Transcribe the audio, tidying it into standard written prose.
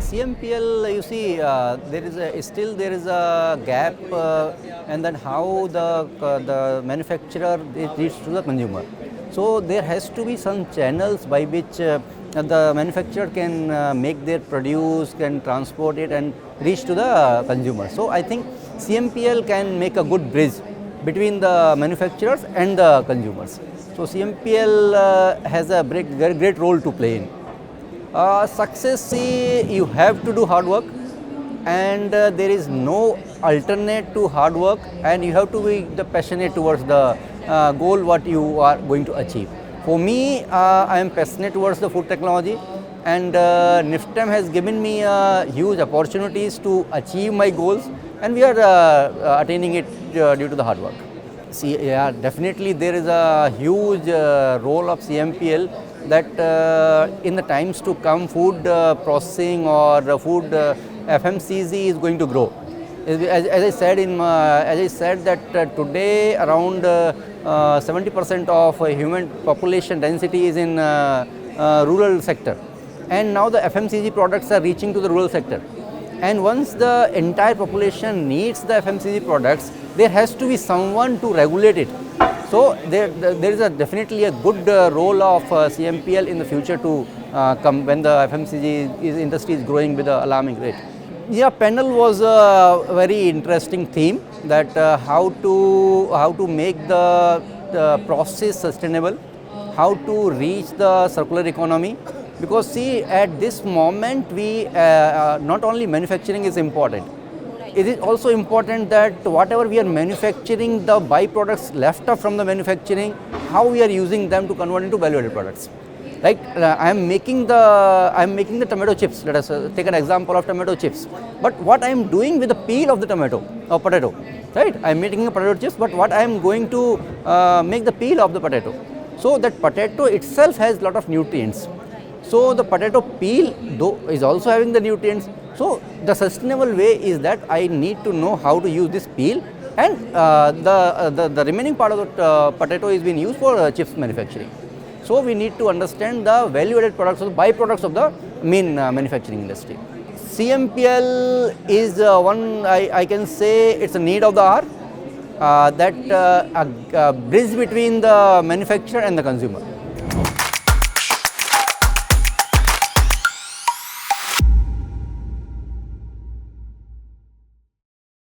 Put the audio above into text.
CMPL, you see, there is a gap, and then how the manufacturer reaches to the consumer. So there has to be some channels by which the manufacturer can make their produce, can transport it and reach to the consumer. So I think CMPL can make a good bridge between the manufacturers and the consumers. So CMPL has a very great role to play in. Success, see, you have to do hard work, and there is no alternate to hard work, and you have to be passionate towards the goal what you are going to achieve. For me, I am passionate towards the food technology, and NIFTEM has given me huge opportunities to achieve my goals, and we are attaining it due to the hard work. See, yeah, definitely there is a huge role of CMPL that in the times to come, food processing or food FMCG is going to grow. As I said that today around 70% of human population density is in rural sector, and now the FMCG products are reaching to the rural sector. And once the entire population needs the FMCG products, there has to be someone to regulate it. So there is definitely a good role of CMPL in the future to come when the FMCG industry is growing with an alarming rate. Yeah, panel was a very interesting theme, that how to make the process sustainable, how to reach the circular economy. Because see, at this moment, we not only manufacturing is important. It is also important that whatever we are manufacturing, the byproducts left from the manufacturing, how we are using them to convert into value-added products. Like I am making the tomato chips. Let us take an example of tomato chips. But what I am doing with the peel of the tomato or potato, right? I am making a potato chips, but what I am going to make the peel of the potato. So that potato itself has lot of nutrients. So the potato peel though is also having the nutrients. So the sustainable way is that I need to know how to use this peel, and the remaining part of the potato is being used for chips manufacturing. So we need to understand the value-added products or the byproducts of the main manufacturing industry. CMPL is one, I can say it's a need of the hour, that a bridge between the manufacturer and the consumer.